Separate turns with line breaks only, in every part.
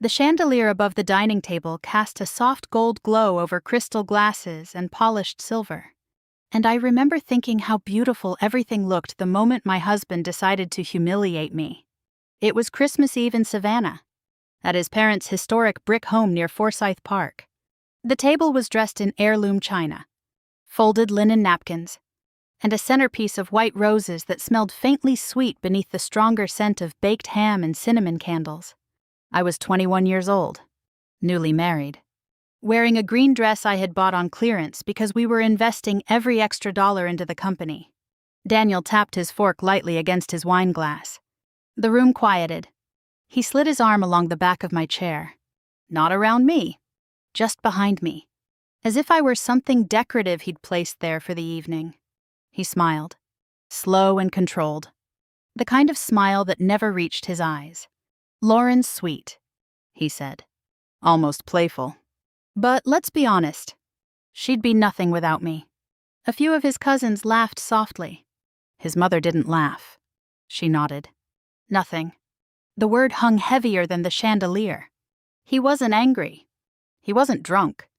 The chandelier above the dining table cast a soft gold glow over crystal glasses and polished silver. And I remember thinking how beautiful everything looked the moment my husband decided to humiliate me. It was Christmas Eve in Savannah, at his parents' historic brick home near Forsyth Park. The table was dressed in heirloom china, folded linen napkins, and a centerpiece of white roses that smelled faintly sweet beneath the stronger scent of baked ham and cinnamon candles. I was 21 years old, newly married, wearing a green dress I had bought on clearance because we were investing every extra dollar into the company. Daniel tapped his fork lightly against his wine glass. The room quieted. He slid his arm along the back of my chair. Not around me, just behind me, as if I were something decorative he'd placed there for the evening. He smiled, slow and controlled, the kind of smile that never reached his eyes. "Lauren's sweet," he said, almost playful. "But let's be honest, she'd be nothing without me." A few of his cousins laughed softly. His mother didn't laugh. She nodded. Nothing. The word hung heavier than the chandelier. He wasn't angry. He wasn't drunk.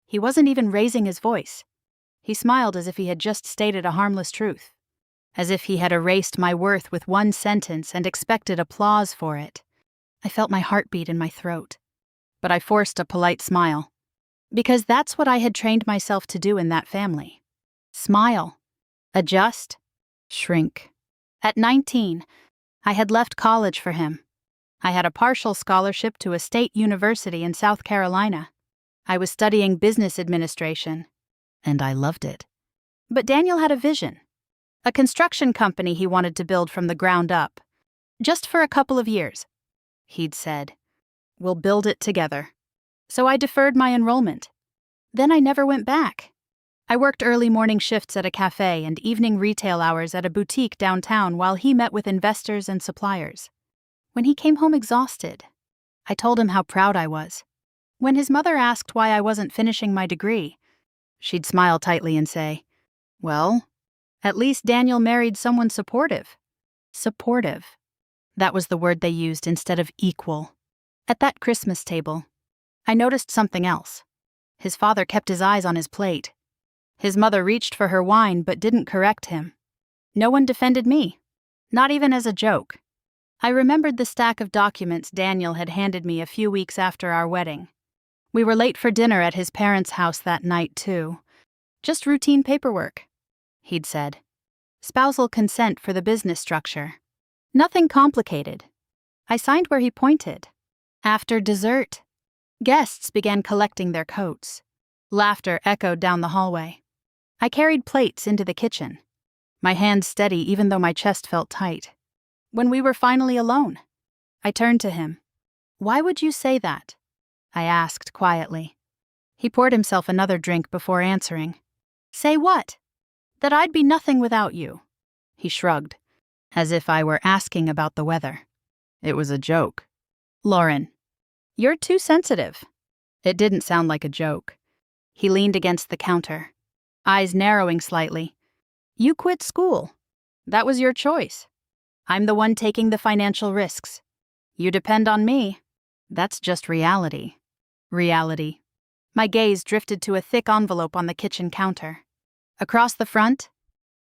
He wasn't even raising his voice. He smiled as if he had just stated a harmless truth, as if he had erased my worth with one sentence and expected applause for it. I felt my heartbeat in my throat, but I forced a polite smile, because that's what I had trained myself to do in that family. Smile, adjust, shrink. At 19, I had left college for him. I had a partial scholarship to a state university in South Carolina. I was studying business administration, and I loved it. But Daniel had a vision, a construction company he wanted to build from the ground up, just for a couple of years. He'd said, "We'll build it together." So I deferred my enrollment. Then I never went back. I worked early morning shifts at a cafe and evening retail hours at a boutique downtown while he met with investors and suppliers. When he came home exhausted, I told him how proud I was. When his mother asked why I wasn't finishing my degree, she'd smile tightly and say, "Well, at least Daniel married someone supportive." Supportive. That was the word they used instead of equal. At that Christmas table, I noticed something else. His father kept his eyes on his plate. His mother reached for her wine but didn't correct him. No one defended me, not even as a joke. I remembered the stack of documents Daniel had handed me a few weeks after our wedding. We were late for dinner at his parents' house that night, too. "Just routine paperwork," he'd said. "Spousal consent for the business structure. Nothing complicated." I signed where he pointed. After dessert, guests began collecting their coats. Laughter echoed down the hallway. I carried plates into the kitchen, my hands steady even though my chest felt tight. When we were finally alone, I turned to him. "Why would you say that?" I asked quietly. He poured himself another drink before answering. "Say what? That I'd be nothing without you." He shrugged, as if I were asking about the weather. It was a joke. "Lauren, you're too sensitive." It didn't sound like a joke. He leaned against the counter, eyes narrowing slightly. "You quit school. That was your choice. I'm the one taking the financial risks. You depend on me. That's just reality." Reality. My gaze drifted to a thick envelope on the kitchen counter. Across the front,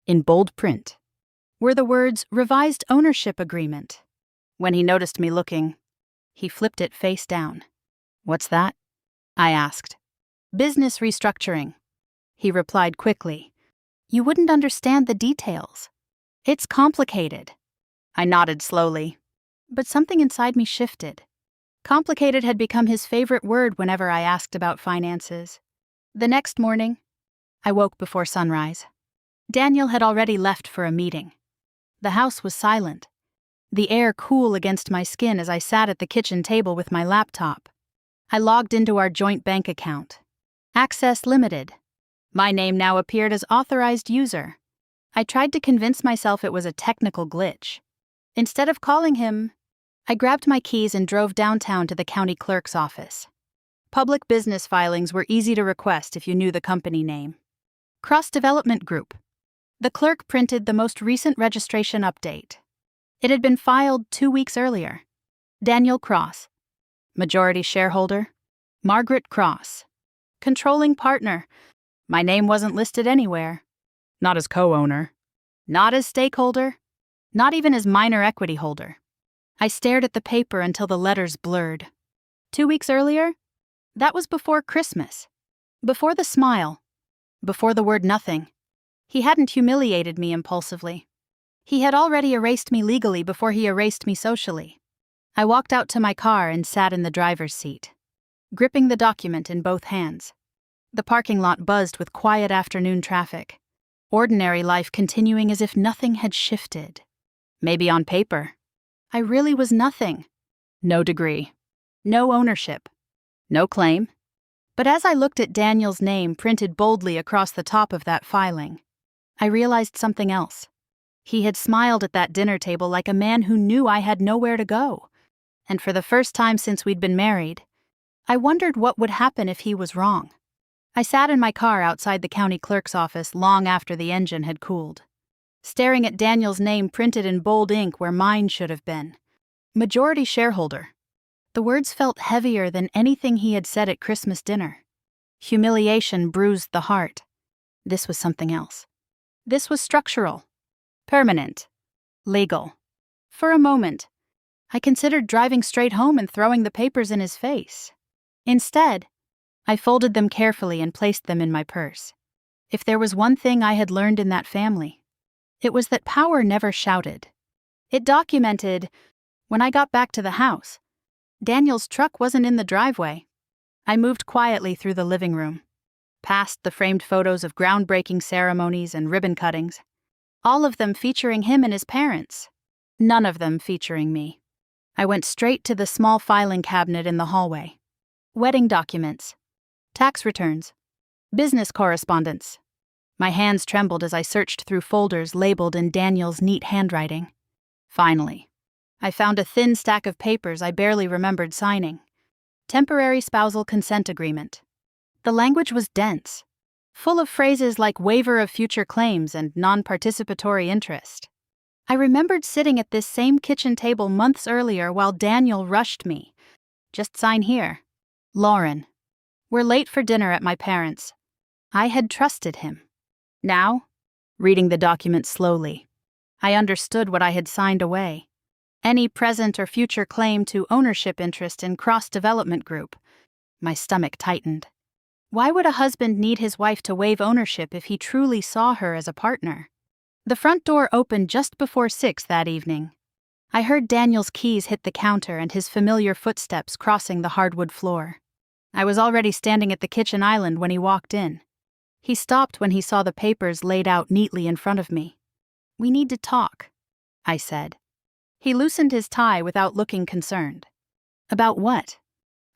in bold print, were the words "Revised Ownership Agreement." When he noticed me looking, he flipped it face down. "What's that?" I asked. "Business restructuring," he replied quickly. "You wouldn't understand the details. It's complicated." I nodded slowly, but something inside me shifted. Complicated had become his favorite word whenever I asked about finances. The next morning, I woke before sunrise. Daniel had already left for a meeting. The house was silent, the air cool against my skin as I sat at the kitchen table with my laptop. I logged into our joint bank account. Access limited. My name now appeared as authorized user. I tried to convince myself it was a technical glitch. Instead of calling him, I grabbed my keys and drove downtown to the county clerk's office. Public business filings were easy to request if you knew the company name. Cross Development Group. The clerk printed the most recent registration update. It had been filed 2 weeks earlier. Daniel Cross, Majority shareholder? Margaret Cross. Controlling partner? My name wasn't listed anywhere. Not as co-owner. Not as stakeholder. Not even as minor equity holder. I stared at the paper until the letters blurred. 2 weeks earlier? That was before Christmas. Before the smile. Before the word nothing. He hadn't humiliated me impulsively. He had already erased me legally before he erased me socially. I walked out to my car and sat in the driver's seat, gripping the document in both hands. The parking lot buzzed with quiet afternoon traffic. Ordinary life continuing as if nothing had shifted. Maybe on paper. I really was nothing. No degree. No ownership. No claim. But as I looked at Daniel's name printed boldly across the top of that filing, I realized something else. He had smiled at that dinner table like a man who knew I had nowhere to go. And for the first time since we'd been married, I wondered what would happen if he was wrong. I sat in my car outside the county clerk's office long after the engine had cooled, staring at Daniel's name printed in bold ink where mine should have been. Majority shareholder. The words felt heavier than anything he had said at Christmas dinner. Humiliation bruised the heart. This was something else. This was structural. Permanent. Legal. For a moment, I considered driving straight home and throwing the papers in his face. Instead, I folded them carefully and placed them in my purse. If there was one thing I had learned in that family, it was that power never shouted. It documented, when I got back to the house, Daniel's truck wasn't in the driveway. I moved quietly through the living room, past the framed photos of groundbreaking ceremonies and ribbon cuttings, all of them featuring him and his parents, none of them featuring me. I went straight to the small filing cabinet in the hallway. Wedding documents, tax returns, business correspondence. My hands trembled as I searched through folders labeled in Daniel's neat handwriting. Finally, I found a thin stack of papers I barely remembered signing. Temporary spousal consent agreement. The language was dense, full of phrases like waiver of future claims and non-participatory interest. I remembered sitting at this same kitchen table months earlier while Daniel rushed me. Just sign here. Lauren. We're late for dinner at my parents'. I had trusted him. Now, reading the document slowly, I understood what I had signed away. Any present or future claim to ownership interest in cross-development group. My stomach tightened. Why would a husband need his wife to waive ownership if he truly saw her as a partner? The front door opened just before 6 that evening. I heard Daniel's keys hit the counter and his familiar footsteps crossing the hardwood floor. I was already standing at the kitchen island when he walked in. He stopped when he saw the papers laid out neatly in front of me. "We need to talk," I said. He loosened his tie without looking concerned. "About what?"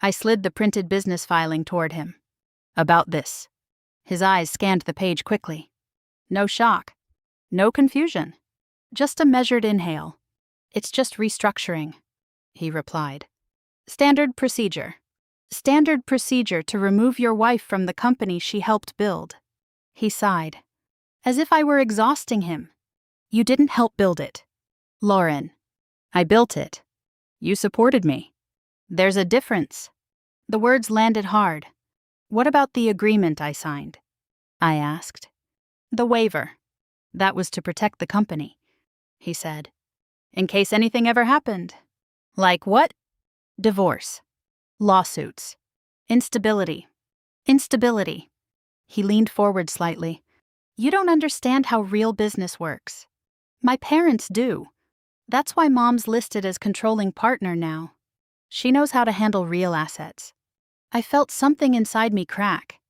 I slid the printed business filing toward him. "About this." His eyes scanned the page quickly. No shock. No confusion. Just a measured inhale. "It's just restructuring," he replied. "Standard procedure. Standard procedure to remove your wife from the company she helped build." He sighed, as if I were exhausting him. "You didn't help build it, Lauren. I built it. You supported me. There's a difference." The words landed hard. "What about the agreement I signed?" I asked. "The waiver. That was to protect the company," he said. "In case anything ever happened." "Like what?" "Divorce. Lawsuits. Instability. Instability." He leaned forward slightly. "You don't understand how real business works. My parents do. That's why Mom's listed as controlling partner now. She knows how to handle real assets." I felt something inside me crack.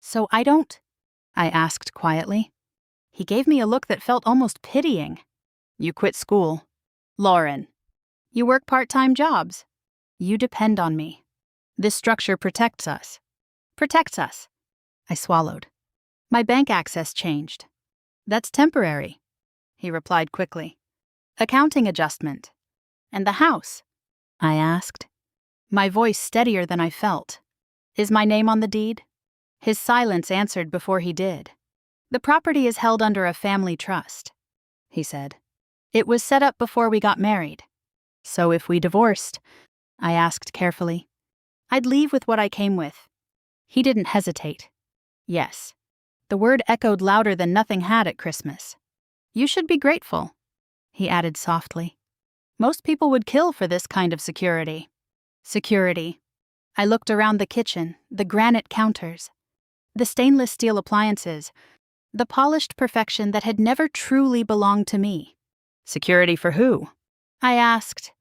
"So I don't?" I asked quietly. He gave me a look that felt almost pitying. "You quit school, Lauren. You work part-time jobs. You depend on me. This structure protects us." "Protects us." I swallowed. "My bank access changed." "That's temporary," he replied quickly. "Accounting adjustment." "And the house?" I asked, my voice steadier than I felt. "Is my name on the deed?" His silence answered before he did. "The property is held under a family trust," he said. "It was set up before we got married." "So if we divorced?" I asked carefully. I'd leave with what I came with. He didn't hesitate. Yes. The word echoed louder than nothing had at Christmas. You should be grateful, he added softly. Most people would kill for this kind of security. Security. I looked around the kitchen, the granite counters, the stainless steel appliances, the polished perfection that had never truly belonged to me. Security for who? I asked.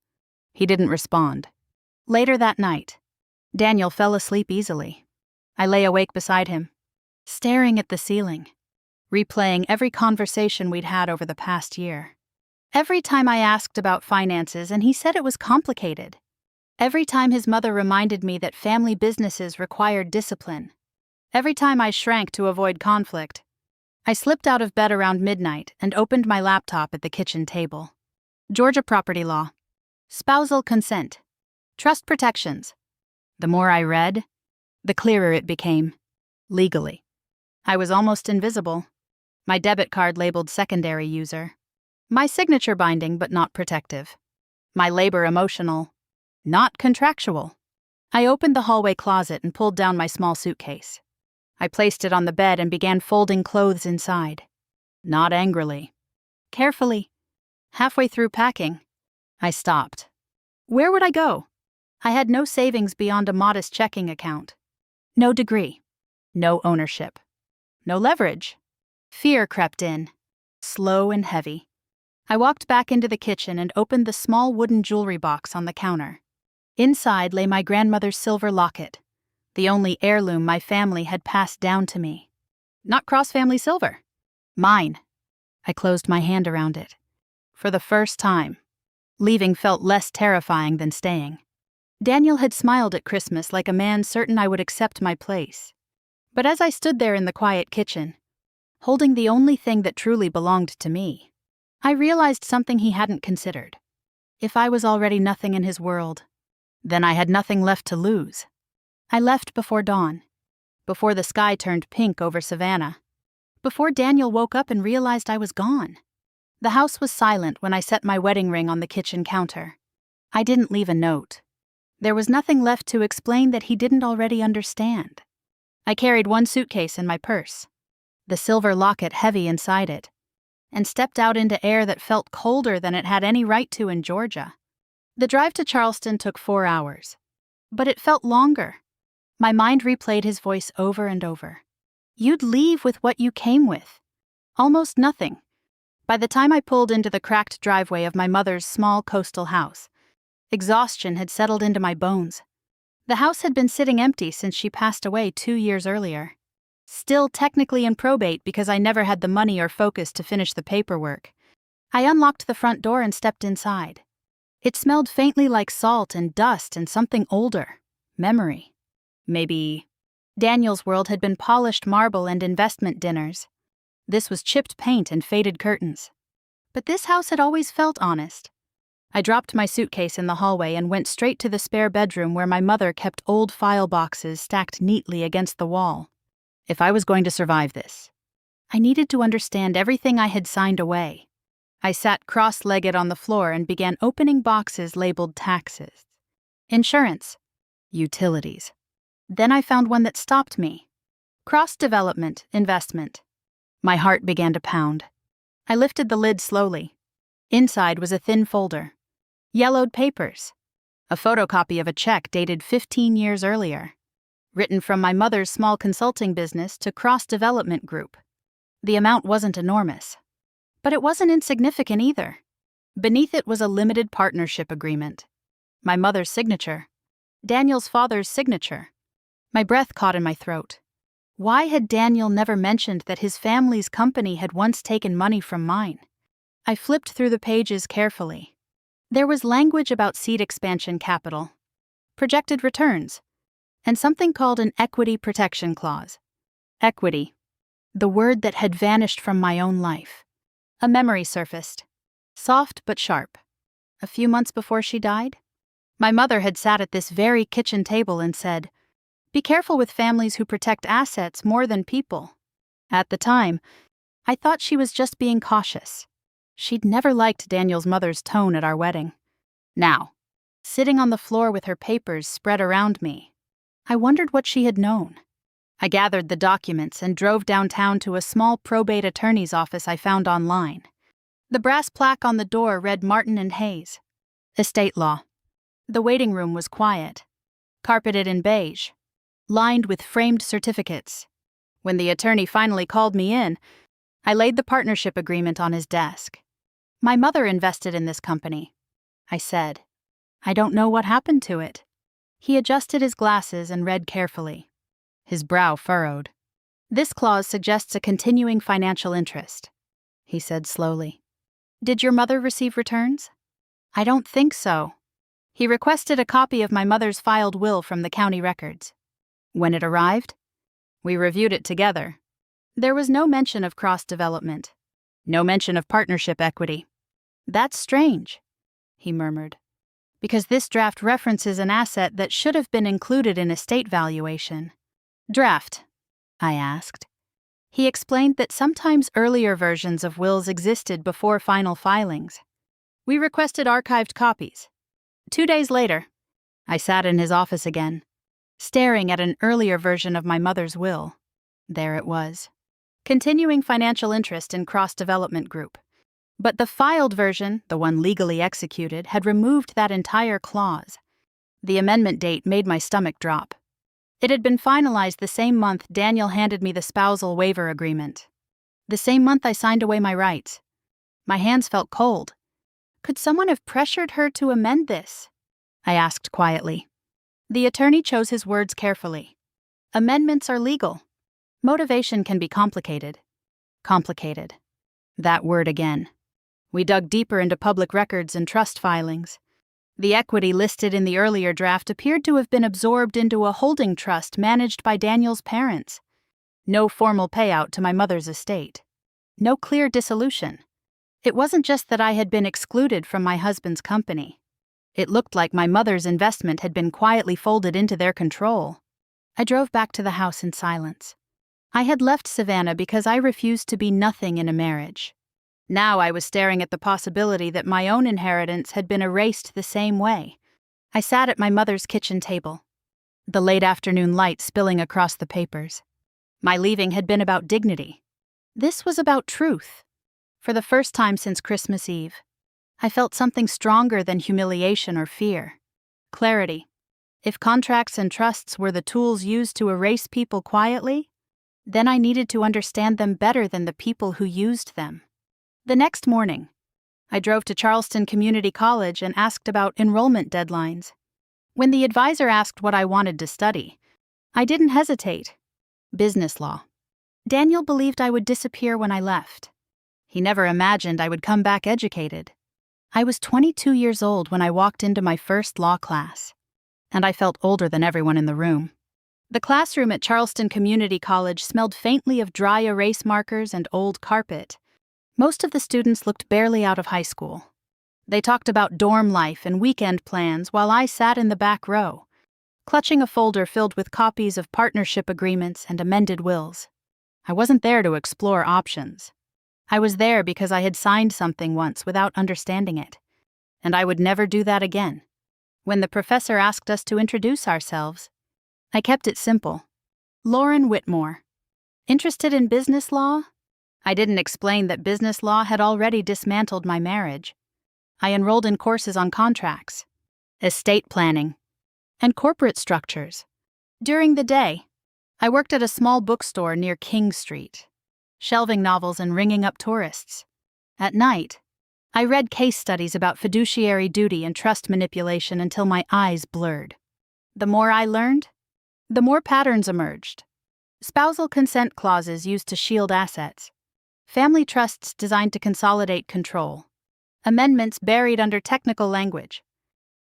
He didn't respond. Later that night, Daniel fell asleep easily. I lay awake beside him, staring at the ceiling, replaying every conversation we'd had over the past year. Every time I asked about finances and he said it was complicated. Every time his mother reminded me that family businesses required discipline. Every time I shrank to avoid conflict. I slipped out of bed around midnight and opened my laptop at the kitchen table. Georgia property law. Spousal consent. Trust protections. The more I read, the clearer it became. Legally. I was almost invisible. My debit card labeled secondary user. My signature binding but not protective. My labor emotional, not contractual. I opened the hallway closet and pulled down my small suitcase. I placed it on the bed and began folding clothes inside. Not angrily. Carefully. Halfway through packing, I stopped. Where would I go? I had no savings beyond a modest checking account. No degree. No ownership. No leverage. Fear crept in, slow and heavy. I walked back into the kitchen and opened the small wooden jewelry box on the counter. Inside lay my grandmother's silver locket, the only heirloom my family had passed down to me. Not cross-family silver. Mine. I closed my hand around it. For the first time, leaving felt less terrifying than staying. Daniel had smiled at Christmas like a man certain I would accept my place. But as I stood there in the quiet kitchen, holding the only thing that truly belonged to me, I realized something he hadn't considered. If I was already nothing in his world, then I had nothing left to lose. I left before dawn, before the sky turned pink over Savannah, before Daniel woke up and realized I was gone. The house was silent when I set my wedding ring on the kitchen counter. I didn't leave a note. There was nothing left to explain that he didn't already understand. I carried one suitcase in my purse, the silver locket heavy inside it, and stepped out into air that felt colder than it had any right to in Georgia. The drive to Charleston took 4 hours, but it felt longer. My mind replayed his voice over and over. You'd leave with what you came with. Almost nothing. By the time I pulled into the cracked driveway of my mother's small coastal house, exhaustion had settled into my bones. The house had been sitting empty since she passed away 2 years earlier. Still technically in probate because I never had the money or focus to finish the paperwork. I unlocked the front door and stepped inside. It smelled faintly like salt and dust and something older. Memory. Maybe. Daniel's world had been polished marble and investment dinners. This was chipped paint and faded curtains. But this house had always felt honest. I dropped my suitcase in the hallway and went straight to the spare bedroom where my mother kept old file boxes stacked neatly against the wall. If I was going to survive this, I needed to understand everything I had signed away. I sat cross-legged on the floor and began opening boxes labeled taxes, insurance, utilities. Then I found one that stopped me. Cross-development, investment. My heart began to pound. I lifted the lid slowly. Inside was a thin folder. Yellowed papers. A photocopy of a check dated 15 years earlier. Written from my mother's small consulting business to cross-development group. The amount wasn't enormous. But it wasn't insignificant either. Beneath it was a limited partnership agreement. My mother's signature. Daniel's father's signature. My breath caught in my throat. Why had Daniel never mentioned that his family's company had once taken money from mine? I flipped through the pages carefully. There was language about seed expansion capital, projected returns, and something called an equity protection clause. Equity. The word that had vanished from my own life. A memory surfaced. Soft but sharp. A few months before she died, my mother had sat at this very kitchen table and said, "Be careful with families who protect assets more than people." At the time, I thought she was just being cautious. She'd never liked Daniel's mother's tone at our wedding. Now, sitting on the floor with her papers spread around me, I wondered what she had known. I gathered the documents and drove downtown to a small probate attorney's office I found online. The brass plaque on the door read Martin and Hayes, Estate Law. The waiting room was quiet, carpeted in beige, lined with framed certificates. When the attorney finally called me in, I laid the partnership agreement on his desk. My mother invested in this company, I said. I don't know what happened to it. He adjusted his glasses and read carefully. His brow furrowed. This clause suggests a continuing financial interest, he said slowly. Did your mother receive returns? I don't think so. He requested a copy of my mother's filed will from the county records. When it arrived, we reviewed it together. There was no mention of cross-development, no mention of partnership equity. That's strange, he murmured, because this draft references an asset that should have been included in estate valuation. Draft? I asked. He explained that sometimes earlier versions of wills existed before final filings. We requested archived copies. 2 days later, I sat in his office again, staring at an earlier version of my mother's will. There it was. Continuing financial interest in cross-development group. But the filed version, the one legally executed, had removed that entire clause. The amendment date made my stomach drop. It had been finalized the same month Daniel handed me the spousal waiver agreement. The same month I signed away my rights. My hands felt cold. Could someone have pressured her to amend this? I asked quietly. The attorney chose his words carefully. Amendments are legal. Motivation can be complicated. Complicated. That word again. We dug deeper into public records and trust filings. The equity listed in the earlier draft appeared to have been absorbed into a holding trust managed by Daniel's parents. No formal payout to my mother's estate. No clear dissolution. It wasn't just that I had been excluded from my husband's company. It looked like my mother's investment had been quietly folded into their control. I drove back to the house in silence. I had left Savannah because I refused to be nothing in a marriage. Now I was staring at the possibility that my own inheritance had been erased the same way. I sat at my mother's kitchen table, the late afternoon light spilling across the papers. My leaving had been about dignity. This was about truth. For the first time since Christmas Eve, I felt something stronger than humiliation or fear. Clarity. If contracts and trusts were the tools used to erase people quietly, then I needed to understand them better than the people who used them. The next morning, I drove to Charleston Community College and asked about enrollment deadlines. When the advisor asked what I wanted to study, I didn't hesitate. Business law. Daniel believed I would disappear when I left. He never imagined I would come back educated. I was 22 years old when I walked into my first law class, and I felt older than everyone in the room. The classroom at Charleston Community College smelled faintly of dry erase markers and old carpet. Most of the students looked barely out of high school. They talked about dorm life and weekend plans while I sat in the back row, clutching a folder filled with copies of partnership agreements and amended wills. I wasn't there to explore options. I was there because I had signed something once without understanding it, and I would never do that again. When the professor asked us to introduce ourselves, I kept it simple. Lauren Whitmore. Interested in business law? I didn't explain that business law had already dismantled my marriage. I enrolled in courses on contracts, estate planning, and corporate structures. During the day, I worked at a small bookstore near King Street, shelving novels and ringing up tourists. At night, I read case studies about fiduciary duty and trust manipulation until my eyes blurred. The more I learned, the more patterns emerged. Spousal consent clauses used to shield assets. Family trusts designed to consolidate control. Amendments buried under technical language.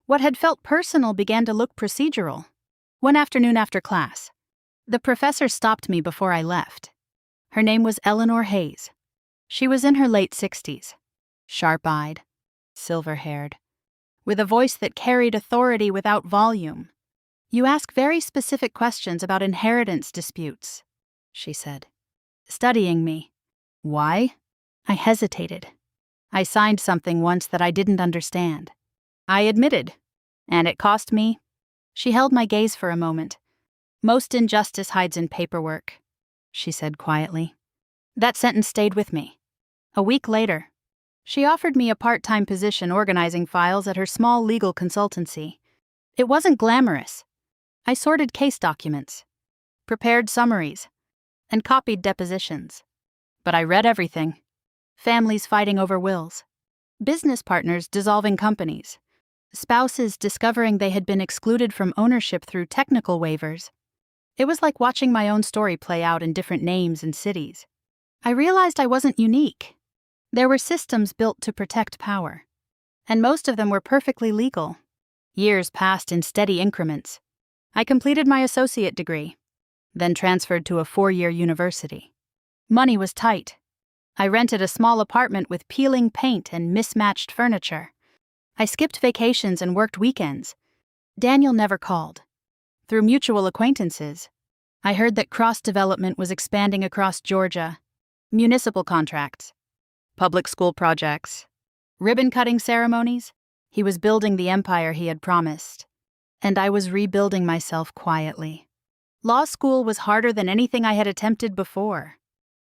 What had felt personal began to look procedural. One afternoon after class, the professor stopped me before I left. Her name was Eleanor Hayes. She was in her late 60s, sharp-eyed, silver-haired, with a voice that carried authority without volume. You ask very specific questions about inheritance disputes, she said, studying me. Why? I hesitated. I signed something once that I didn't understand. I admitted, and it cost me. She held my gaze for a moment, Most injustice hides in paperwork, she said quietly. That sentence stayed with me. A week later, she offered me a part-time position organizing files at her small legal consultancy. It wasn't glamorous. I sorted case documents, prepared summaries, and copied depositions. But I read everything. Families fighting over wills, business partners dissolving companies, spouses discovering they had been excluded from ownership through technical waivers. It was like watching my own story play out in different names and cities. I realized I wasn't unique. There were systems built to protect power, and most of them were perfectly legal. Years passed in steady increments. I completed my associate degree, then transferred to a 4-year university. Money was tight. I rented a small apartment with peeling paint and mismatched furniture. I skipped vacations and worked weekends. Daniel never called. Through mutual acquaintances, I heard that cross-development was expanding across Georgia. Municipal contracts, public school projects, ribbon-cutting ceremonies. He was building the empire he had promised, and I was rebuilding myself quietly. Law school was harder than anything I had attempted before.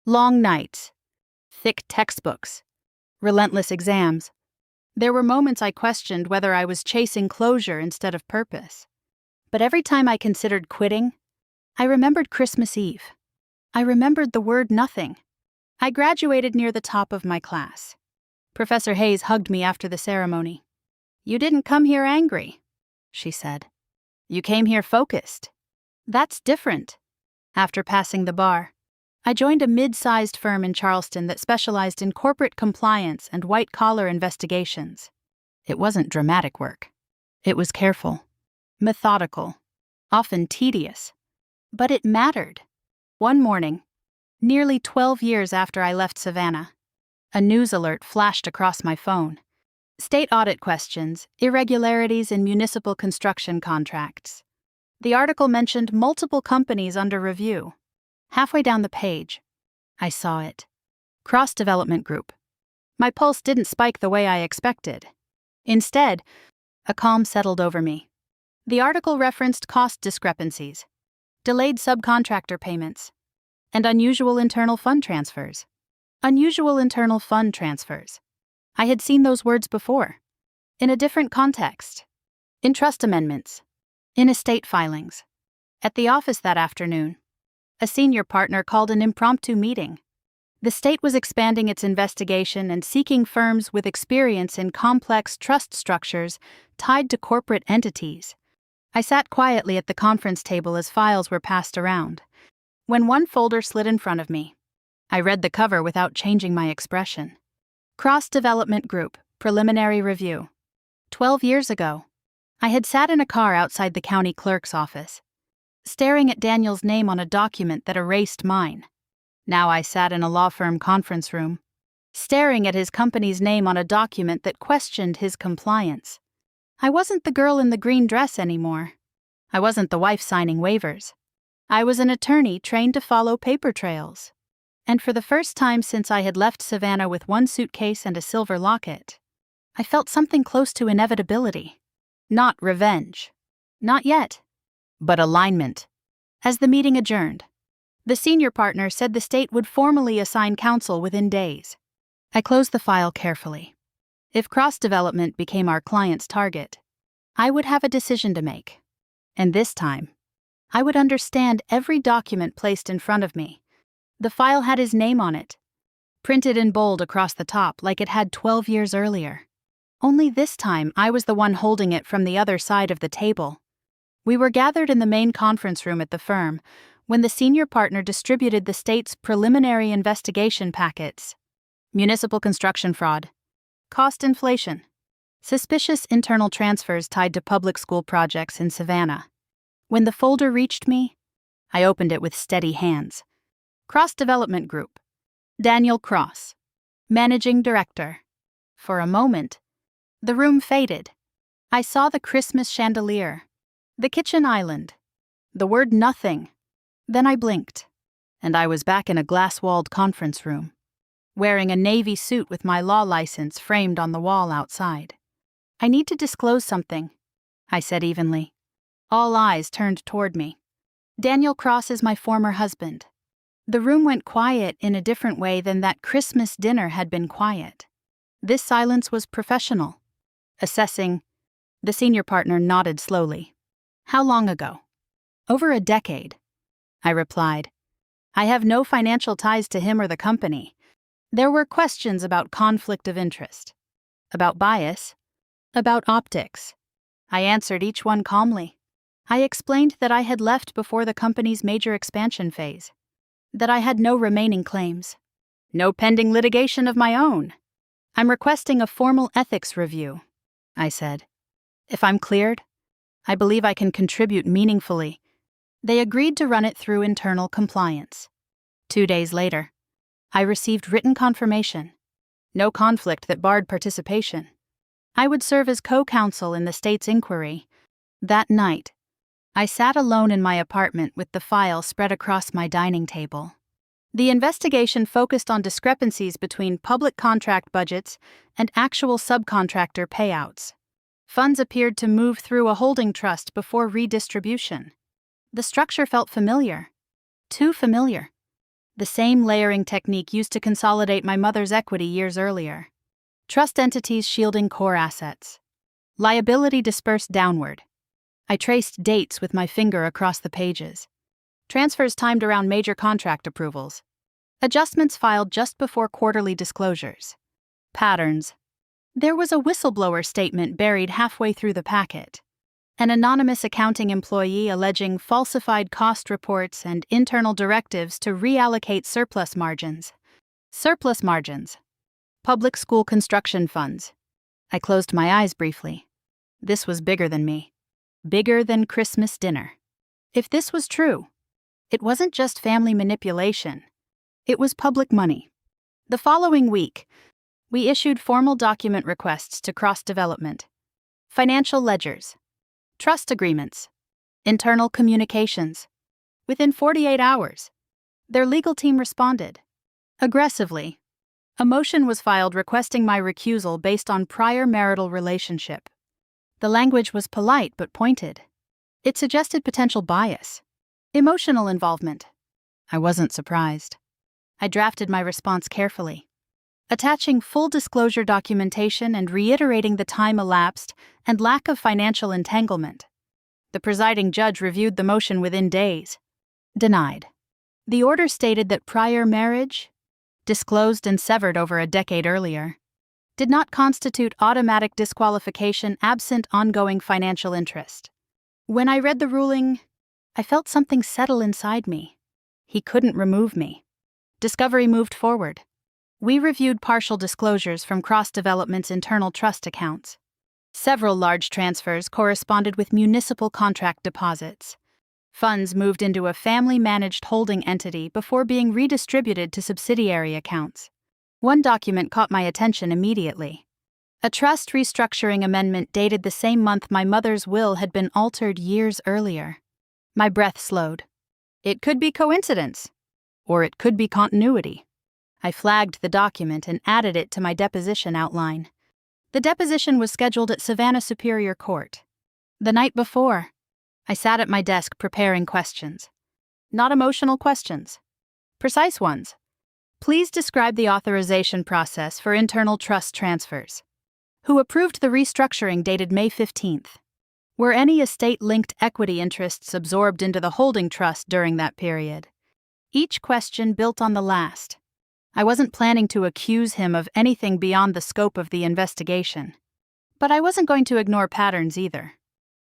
Long nights, thick textbooks, relentless exams. There were moments I questioned whether I was chasing closure instead of purpose. But every time I considered quitting, I remembered Christmas Eve. I remembered the word nothing. I graduated near the top of my class. Professor Hayes hugged me after the ceremony. "You didn't come here angry," she said. "You came here focused. That's different." After passing the bar, I joined a mid-sized firm in Charleston that specialized in corporate compliance and white-collar investigations. It wasn't dramatic work. It was careful, methodical, often tedious. But it mattered. One morning, nearly 12 years after I left Savannah, a news alert flashed across my phone. State audit questions, irregularities in municipal construction contracts. The article mentioned multiple companies under review. Halfway down the page, I saw it. Cross-development group. My pulse didn't spike the way I expected. Instead, a calm settled over me. The article referenced cost discrepancies, delayed subcontractor payments, and unusual internal fund transfers. Unusual internal fund transfers. I had seen those words before, in a different context. In trust amendments, in estate filings. At the office that afternoon, a senior partner called an impromptu meeting. The state was expanding its investigation and seeking firms with experience in complex trust structures tied to corporate entities. I sat quietly at the conference table as files were passed around. When one folder slid in front of me, I read the cover without changing my expression. Cross-Development Group, Preliminary Review. 12 years ago, I had sat in a car outside the county clerk's office, staring at Daniel's name on a document that erased mine. Now I sat in a law firm conference room, staring at his company's name on a document that questioned his compliance. I wasn't the girl in the green dress anymore. I wasn't the wife signing waivers. I was an attorney trained to follow paper trails. And for the first time since I had left Savannah with one suitcase and a silver locket, I felt something close to inevitability. Not revenge. Not yet. But alignment. As the meeting adjourned, the senior partner said the state would formally assign counsel within days. I closed the file carefully. If cross-development became our client's target, I would have a decision to make. And this time, I would understand every document placed in front of me. The file had his name on it, printed in bold across the top like it had 12 years earlier. Only this time, I was the one holding it from the other side of the table. We were gathered in the main conference room at the firm when the senior partner distributed the state's preliminary investigation packets. Municipal construction fraud, cost inflation, suspicious internal transfers tied to public school projects in Savannah. When the folder reached me, I opened it with steady hands. Cross-Development Group, Daniel Cross, Managing Director. For a moment, the room faded. I saw the Christmas chandelier, the kitchen island, the word nothing. Then I blinked, and I was back in a glass-walled conference room, wearing a navy suit with my law license framed on the wall outside. "I need to disclose something," I said evenly. All eyes turned toward me. Daniel Cross is my former husband. The room went quiet in a different way than that Christmas dinner had been quiet. This silence was professional. Assessing, the senior partner nodded slowly. How long ago? Over a decade, I replied. I have no financial ties to him or the company. There were questions about conflict of interest, about bias, about optics. I answered each one calmly. I explained that I had left before the company's major expansion phase, that I had no remaining claims, no pending litigation of my own. I'm requesting a formal ethics review, I said. If I'm cleared, I believe I can contribute meaningfully. They agreed to run it through internal compliance. 2 days later, I received written confirmation. No conflict that barred participation. I would serve as co-counsel in the state's inquiry. That night, I sat alone in my apartment with the file spread across my dining table. The investigation focused on discrepancies between public contract budgets and actual subcontractor payouts. Funds appeared to move through a holding trust before redistribution. The structure felt familiar. Too familiar. The same layering technique used to consolidate my mother's equity years earlier. Trust entities shielding core assets. Liability dispersed downward. I traced dates with my finger across the pages. Transfers timed around major contract approvals. Adjustments filed just before quarterly disclosures. Patterns. There was a whistleblower statement buried halfway through the packet. An anonymous accounting employee alleging falsified cost reports and internal directives to reallocate surplus margins. Surplus margins. Public school construction funds. I closed my eyes briefly. This was bigger than me. Bigger than Christmas dinner. If this was true, it wasn't just family manipulation. It was public money. The following week, we issued formal document requests to cross-development, financial ledgers, trust agreements, internal communications. Within 48 hours, their legal team responded. Aggressively, a motion was filed requesting my recusal based on prior marital relationship. The language was polite but pointed. It suggested potential bias, emotional involvement. I wasn't surprised. I drafted my response carefully, attaching full disclosure documentation and reiterating the time elapsed and lack of financial entanglement. The presiding judge reviewed the motion within days. Denied. The order stated that prior marriage, disclosed and severed over a decade earlier, did not constitute automatic disqualification absent ongoing financial interest. When I read the ruling, I felt something settle inside me. He couldn't remove me. Discovery moved forward. We reviewed partial disclosures from cross-development's internal trust accounts. Several large transfers corresponded with municipal contract deposits. Funds moved into a family-managed holding entity before being redistributed to subsidiary accounts. One document caught my attention immediately. A trust restructuring amendment dated the same month my mother's will had been altered years earlier. My breath slowed. It could be coincidence, or it could be continuity. I flagged the document and added it to my deposition outline. The deposition was scheduled at Savannah Superior Court. The night before, I sat at my desk preparing questions. Not emotional questions. Precise ones. Please describe the authorization process for internal trust transfers. Who approved the restructuring dated May 15th? Were any estate-linked equity interests absorbed into the holding trust during that period? Each question built on the last. I wasn't planning to accuse him of anything beyond the scope of the investigation. But I wasn't going to ignore patterns either.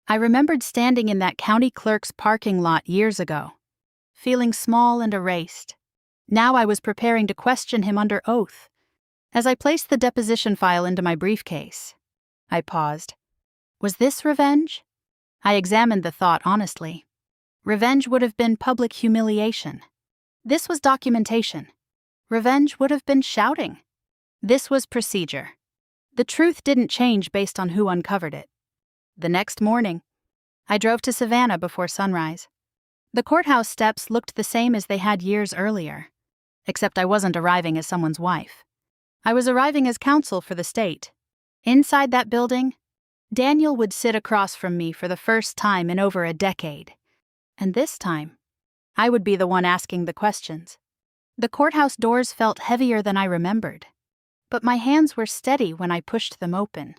I remembered standing in that county clerk's parking lot years ago, feeling small and erased. Now I was preparing to question him under oath. As I placed the deposition file into my briefcase, I paused. Was this revenge? I examined the thought honestly. Revenge would have been public humiliation. This was documentation. Revenge would have been shouting. This was procedure. The truth didn't change based on who uncovered it. The next morning, I drove to Savannah before sunrise. The courthouse steps looked the same as they had years earlier, except I wasn't arriving as someone's wife. I was arriving as counsel for the state. Inside that building, Daniel would sit across from me for the first time in over a decade. And this time, I would be the one asking the questions. The courthouse doors felt heavier than I remembered, but my hands were steady when I pushed them open.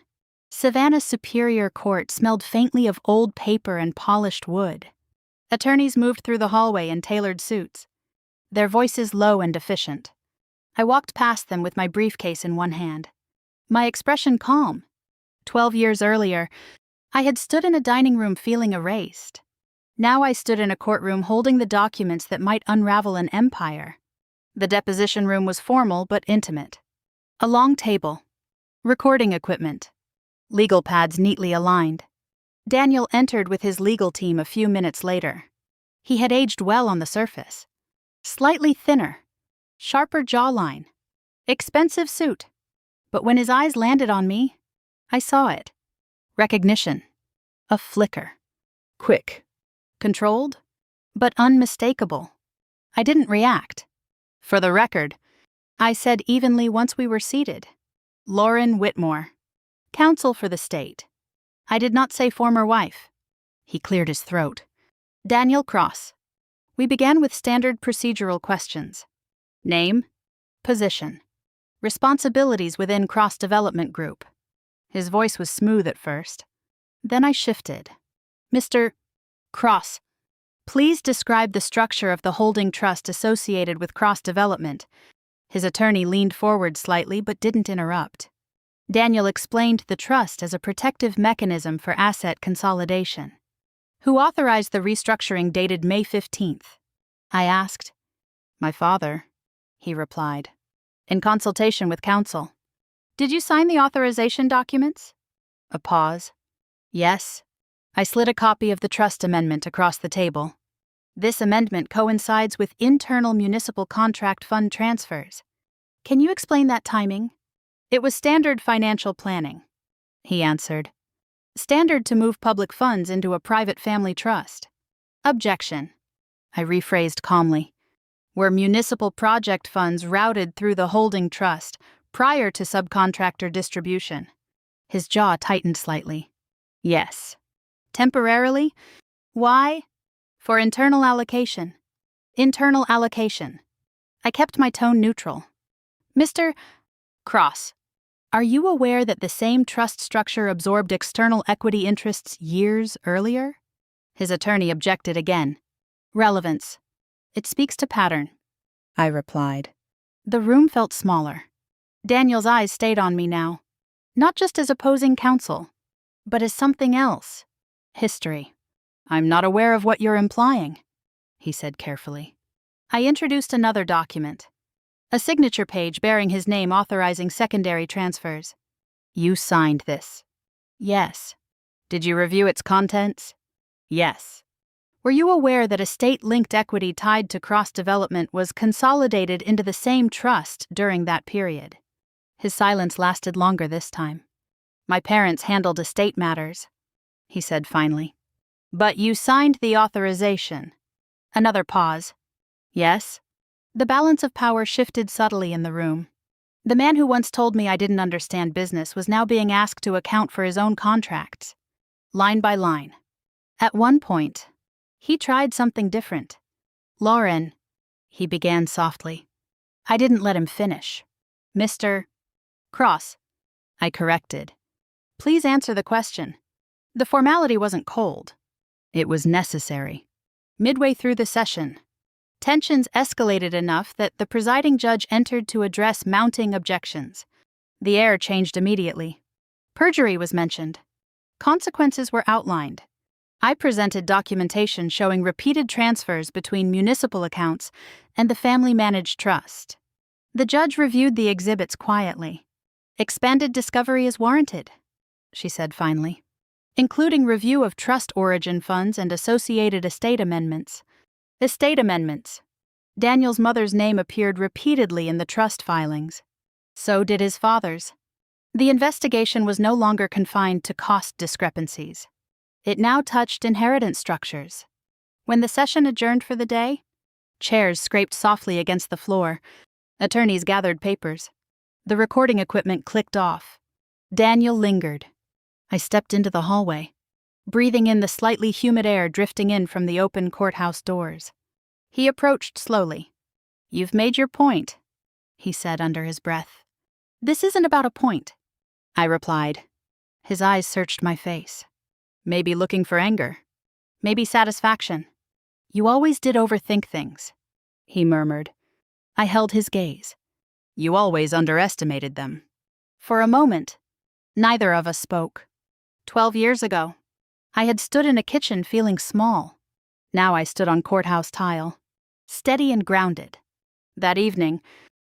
Savannah's Superior Court smelled faintly of old paper and polished wood. Attorneys moved through the hallway in tailored suits, their voices low and efficient. I walked past them with my briefcase in one hand, my expression calm. 12 years earlier, I had stood in a dining room feeling erased. Now I stood in a courtroom holding the documents that might unravel an empire. The deposition room was formal but intimate. A long table, recording equipment, legal pads neatly aligned. Daniel entered with his legal team a few minutes later. He had aged well on the surface. Slightly thinner, sharper jawline, expensive suit. But when his eyes landed on me, I saw it. Recognition. A flicker. Quick. Controlled, but unmistakable. I didn't react. For the record, I said evenly once we were seated. Lauren Whitmore, counsel for the state. I did not say former wife. He cleared his throat. Daniel Cross. We began with standard procedural questions. Name, position, responsibilities within Cross Development Group. His voice was smooth at first. Then I shifted. Mr. Cross, please describe the structure of the holding trust associated with Cross Development. His attorney leaned forward slightly but didn't interrupt. Daniel explained the trust as a protective mechanism for asset consolidation. Who authorized the restructuring dated May 15th? I asked. My father, he replied, in consultation with counsel. Did you sign the authorization documents? A pause. Yes. I slid a copy of the trust amendment across the table. This amendment coincides with internal municipal contract fund transfers. Can you explain that timing? It was standard financial planning, he answered. Standard to move public funds into a private family trust. Objection. I rephrased calmly. Were municipal project funds routed through the holding trust prior to subcontractor distribution? His jaw tightened slightly. Yes. Temporarily? Why? For internal allocation. Internal allocation. I kept my tone neutral. Mr. Cross, are you aware that the same trust structure absorbed external equity interests years earlier? His attorney objected again. Relevance. It speaks to pattern, I replied. The room felt smaller. Daniel's eyes stayed on me now, not just as opposing counsel, but as something else. History. I'm not aware of what you're implying, he said carefully. I introduced another document. A signature page bearing his name authorizing secondary transfers. You signed this. Yes. Did you review its contents? Yes. Were you aware that a state-linked equity tied to cross-development was consolidated into the same trust during that period? His silence lasted longer this time. My parents handled estate matters, he said finally. But you signed the authorization. Another pause. Yes? The balance of power shifted subtly in the room. The man who once told me I didn't understand business was now being asked to account for his own contracts, line by line. At one point, he tried something different. Lauren, he began softly. I didn't let him finish. Mr. Cross, I corrected. Please answer the question. The formality wasn't cold. It was necessary. Midway through the session, tensions escalated enough that the presiding judge entered to address mounting objections. The air changed immediately. Perjury was mentioned. Consequences were outlined. I presented documentation showing repeated transfers between municipal accounts and the family-managed trust. The judge reviewed the exhibits quietly. Expanded discovery is warranted, she said finally, including review of trust origin funds and associated estate amendments. Estate amendments. Daniel's mother's name appeared repeatedly in the trust filings. So did his father's. The investigation was no longer confined to cost discrepancies. It now touched inheritance structures. When the session adjourned for the day, chairs scraped softly against the floor. Attorneys gathered papers. The recording equipment clicked off. Daniel lingered. I stepped into the hallway, breathing in the slightly humid air drifting in from the open courthouse doors. He approached slowly. "You've made your point," he said under his breath. "This isn't about a point," I replied. His eyes searched my face. "Maybe looking for anger. Maybe satisfaction. You always did overthink things," he murmured. I held his gaze. "You always underestimated them." For a moment, neither of us spoke. 12 years ago, I had stood in a kitchen feeling small. Now I stood on courthouse tile, steady and grounded. That evening,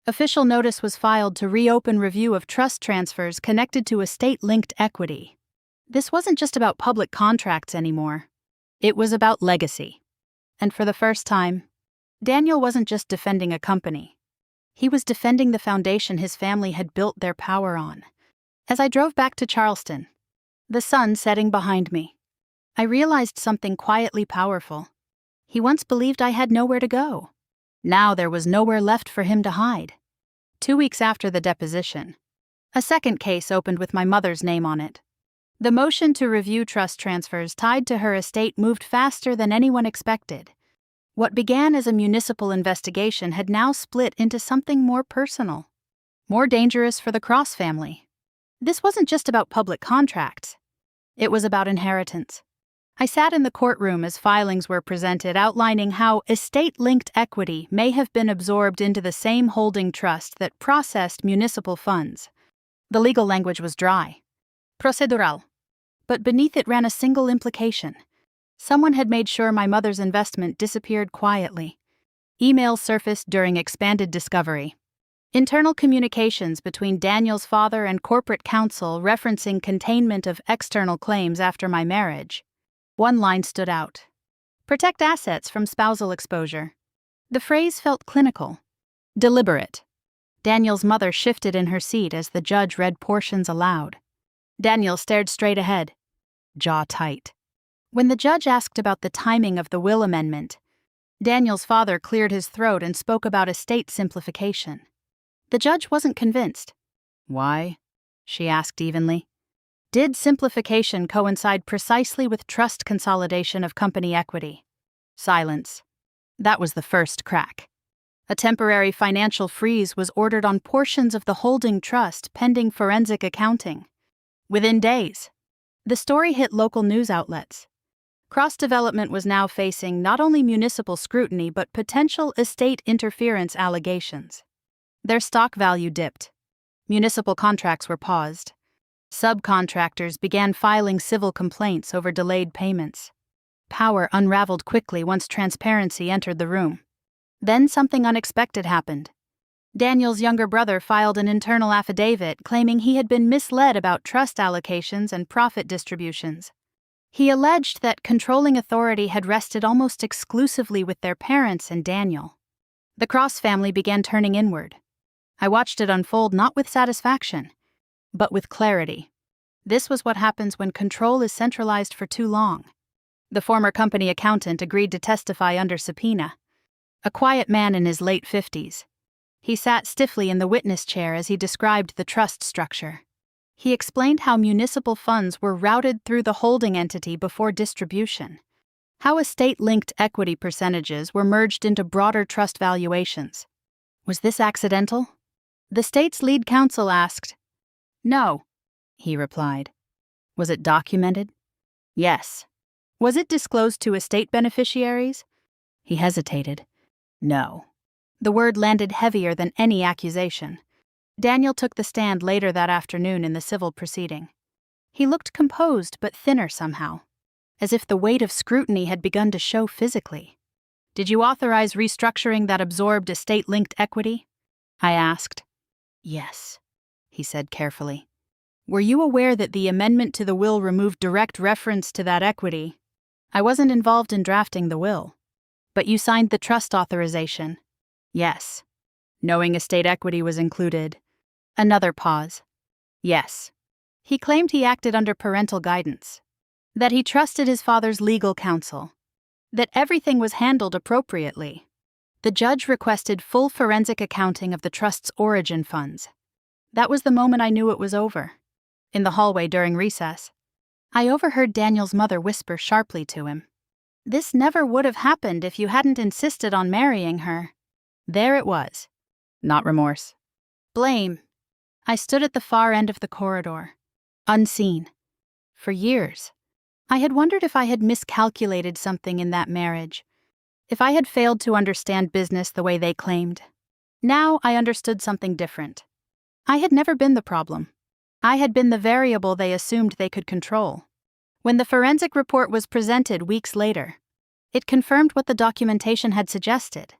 official notice was filed to reopen review of trust transfers connected to estate-linked equity. This wasn't just about public contracts anymore. It was about legacy. And for the first time, Daniel wasn't just defending a company. He was defending the foundation his family had built their power on. As I drove back to Charleston, the sun setting behind me, I realized something quietly powerful. He once believed I had nowhere to go. Now there was nowhere left for him to hide. 2 weeks after the deposition, a second case opened with my mother's name on it. The motion to review trust transfers tied to her estate moved faster than anyone expected. What began as a municipal investigation had now split into something more personal, more dangerous for the Cross family. This wasn't just about public contracts. It was about inheritance. I sat in the courtroom as filings were presented outlining how estate-linked equity may have been absorbed into the same holding trust that processed municipal funds. The legal language was dry, procedural, but beneath it ran a single implication. Someone had made sure my mother's investment disappeared quietly. Emails surfaced during expanded discovery. Internal communications between Daniel's father and corporate counsel referencing containment of external claims after my marriage. One line stood out: "Protect assets from spousal exposure." The phrase felt clinical, deliberate. Daniel's mother shifted in her seat as the judge read portions aloud. Daniel stared straight ahead, jaw tight. When the judge asked about the timing of the will amendment, Daniel's father cleared his throat and spoke about estate simplification. The judge wasn't convinced. "Why?" she asked evenly. Did simplification coincide precisely with trust consolidation of company equity? Silence. That was the first crack. A temporary financial freeze was ordered on portions of the holding trust pending forensic accounting. Within days, the story hit local news outlets. Cross Development was now facing not only municipal scrutiny but potential estate interference allegations. Their stock value dipped. Municipal contracts were paused. Subcontractors began filing civil complaints over delayed payments. Power unraveled quickly once transparency entered the room. Then something unexpected happened. Daniel's younger brother filed an internal affidavit claiming he had been misled about trust allocations and profit distributions. He alleged that controlling authority had rested almost exclusively with their parents and Daniel. The Cross family began turning inward. I watched it unfold not with satisfaction, but with clarity. This was what happens when control is centralized for too long. The former company accountant agreed to testify under subpoena. A quiet man in his late 50s. He sat stiffly in the witness chair as he described the trust structure. He explained how municipal funds were routed through the holding entity before distribution, how estate-linked equity percentages were merged into broader trust valuations. Was this accidental? The state's lead counsel asked. "No," he replied. "Was it documented?" "Yes." "Was it disclosed to estate beneficiaries?" He hesitated. "No." The word landed heavier than any accusation. Daniel took the stand later that afternoon in the civil proceeding. He looked composed but thinner somehow, as if the weight of scrutiny had begun to show physically. "Did you authorize restructuring that absorbed estate-linked equity?" I asked. "Yes," he said carefully. "Were you aware that the amendment to the will removed direct reference to that equity?" "I wasn't involved in drafting the will." "But you signed the trust authorization?" "Yes." "Knowing estate equity was included?" Another pause. "Yes." He claimed he acted under parental guidance, that he trusted his father's legal counsel, that everything was handled appropriately. The judge requested full forensic accounting of the trust's origin funds. That was the moment I knew it was over. In the hallway during recess, I overheard Daniel's mother whisper sharply to him, This never would have happened if you hadn't insisted on marrying her. There it was. Not remorse. Blame. I stood at the far end of the corridor, unseen. For years, I had wondered if I had miscalculated something in that marriage, if I had failed to understand business the way they claimed. Now I understood something different. I had never been the problem. I had been the variable they assumed they could control. When the forensic report was presented weeks later, it confirmed what the documentation had suggested.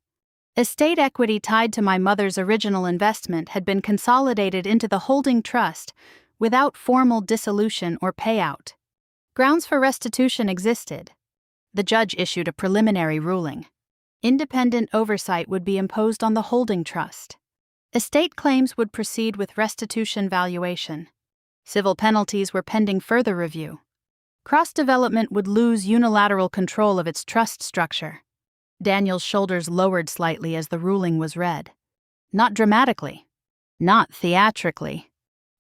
Estate equity tied to my mother's original investment had been consolidated into the holding trust without formal dissolution or payout. Grounds for restitution existed. The judge issued a preliminary ruling. Independent oversight would be imposed on the holding trust. Estate claims would proceed with restitution valuation. Civil penalties were pending further review. Cross-development would lose unilateral control of its trust structure. Daniel's shoulders lowered slightly as the ruling was read. Not dramatically. Not theatrically.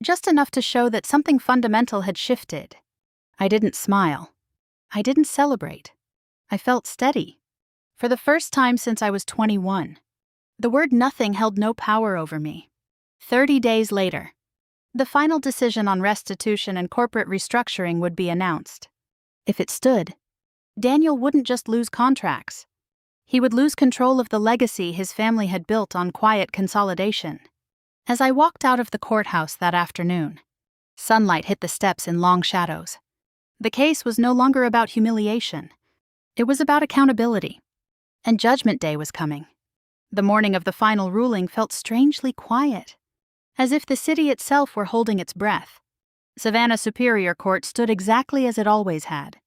Just enough to show that something fundamental had shifted. I didn't smile. I didn't celebrate. I felt steady. For the first time since I was 21. The word nothing held no power over me. 30 days later, the final decision on restitution and corporate restructuring would be announced. If it stood, Daniel wouldn't just lose contracts. He would lose control of the legacy his family had built on quiet consolidation. As I walked out of the courthouse that afternoon, sunlight hit the steps in long shadows. The case was no longer about humiliation. It was about accountability. And Judgment Day was coming. The morning of the final ruling felt strangely quiet, as if the city itself were holding its breath. Savannah Superior Court stood exactly as it always had.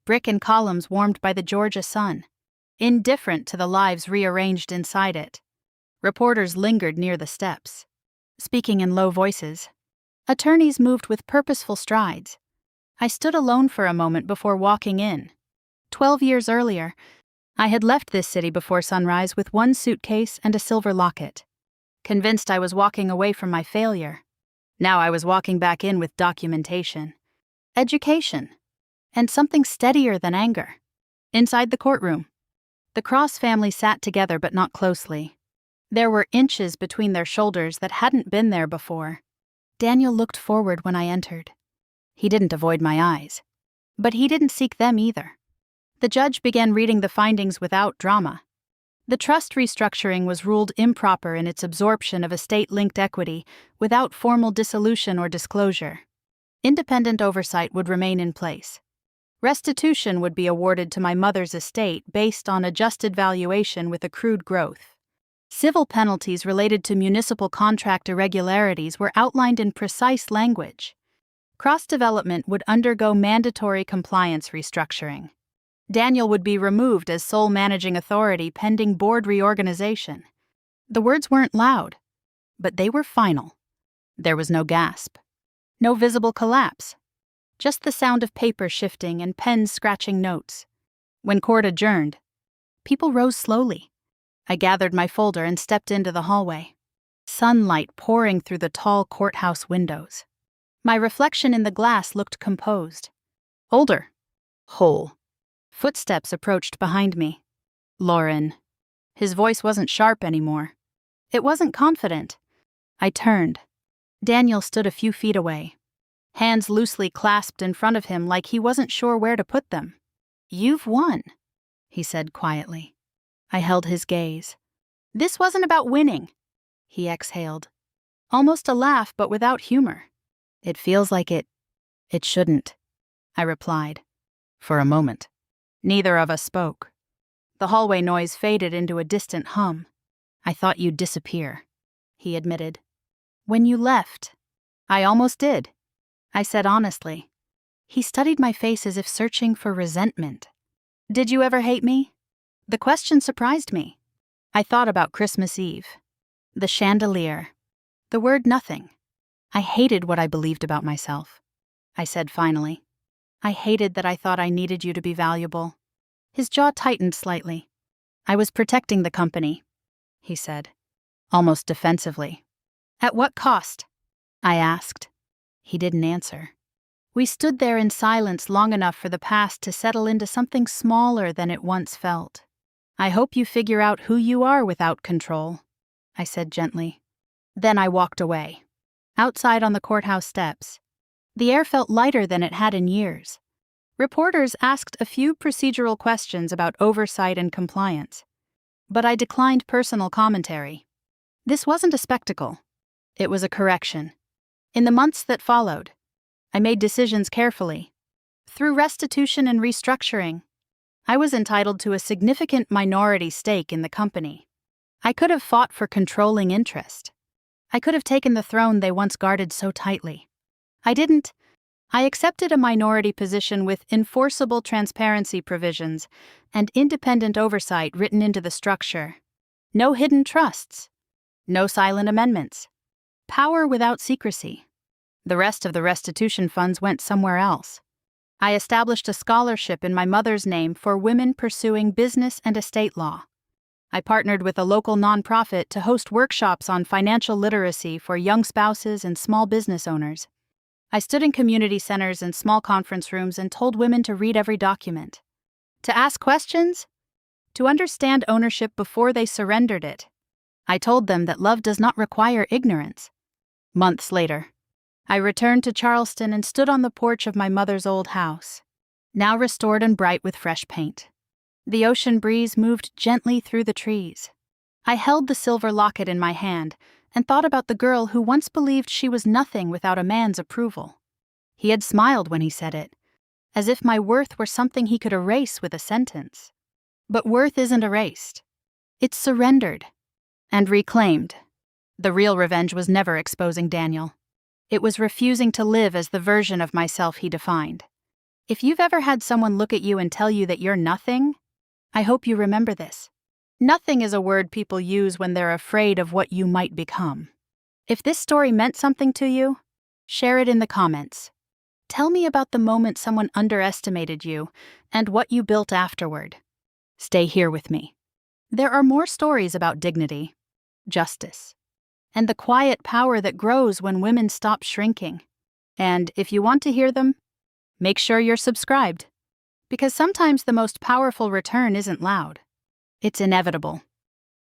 Brick and columns warmed by the Georgia sun, indifferent to the lives rearranged inside it. Reporters lingered near the steps, speaking in low voices. Attorneys moved with purposeful strides. I stood alone for a moment before walking in. 12 years earlier, I had left this city before sunrise with one suitcase and a silver locket. Convinced I was walking away from my failure. Now I was walking back in with documentation, education, and something steadier than anger. Inside the courtroom, the Cross family sat together but not closely. There were inches between their shoulders that hadn't been there before. Daniel looked forward when I entered. He didn't avoid my eyes, but he didn't seek them either. The judge began reading the findings without drama. The trust restructuring was ruled improper in its absorption of estate-linked equity without formal dissolution or disclosure. Independent oversight would remain in place. Restitution would be awarded to my mother's estate based on adjusted valuation with accrued growth. Civil penalties related to municipal contract irregularities were outlined in precise language. Cross-development would undergo mandatory compliance restructuring. Daniel would be removed as sole managing authority pending board reorganization. The words weren't loud, but they were final. There was no gasp, no visible collapse, just the sound of paper shifting and pens scratching notes. When court adjourned, people rose slowly. I gathered my folder and stepped into the hallway. Sunlight pouring through the tall courthouse windows. My reflection in the glass looked composed. Older. Whole. Footsteps approached behind me. Lauren. His voice wasn't sharp anymore. It wasn't confident. I turned. Daniel stood a few feet away, hands loosely clasped in front of him like he wasn't sure where to put them. "You've won," he said quietly. I held his gaze. "This wasn't about winning," he exhaled. Almost a laugh, but without humor. "It feels like it shouldn't," I replied. For a moment, neither of us spoke. The hallway noise faded into a distant hum. "I thought you'd disappear," he admitted. "When you left, I almost did," I said honestly. He studied my face as if searching for resentment. "Did you ever hate me?" The question surprised me. I thought about Christmas Eve. The chandelier. The word nothing. I hated what I believed about myself. I said finally. "I hated that I thought I needed you to be valuable." His jaw tightened slightly. "I was protecting the company," he said, almost defensively. "At what cost?" I asked. He didn't answer. We stood there in silence long enough for the past to settle into something smaller than it once felt. "I hope you figure out who you are without control," I said gently. Then I walked away. Outside on the courthouse steps, the air felt lighter than it had in years. Reporters asked a few procedural questions about oversight and compliance, but I declined personal commentary. This wasn't a spectacle. It was a correction. In the months that followed, I made decisions carefully. Through restitution and restructuring, I was entitled to a significant minority stake in the company. I could have fought for controlling interest. I could have taken the throne they once guarded so tightly. I didn't. I accepted a minority position with enforceable transparency provisions and independent oversight written into the structure. No hidden trusts. No silent amendments. Power without secrecy. The rest of the restitution funds went somewhere else. I established a scholarship in my mother's name for women pursuing business and estate law. I partnered with a local nonprofit to host workshops on financial literacy for young spouses and small business owners. I stood in community centers and small conference rooms and told women to read every document, to ask questions, to understand ownership before they surrendered it. I told them that love does not require ignorance. Months later, I returned to Charleston and stood on the porch of my mother's old house, now restored and bright with fresh paint. The ocean breeze moved gently through the trees. I held the silver locket in my hand and thought about the girl who once believed she was nothing without a man's approval. He had smiled when he said it, as if my worth were something he could erase with a sentence. But worth isn't erased. It's surrendered and reclaimed. The real revenge was never exposing Daniel. It was refusing to live as the version of myself he defined. If you've ever had someone look at you and tell you that you're nothing, I hope you remember this. Nothing is a word people use when they're afraid of what you might become. If this story meant something to you, share it in the comments. Tell me about the moment someone underestimated you and what you built afterward. Stay here with me. There are more stories about dignity, justice, and the quiet power that grows when women stop shrinking. And if you want to hear them, make sure you're subscribed. Because sometimes the most powerful return isn't loud. It's inevitable.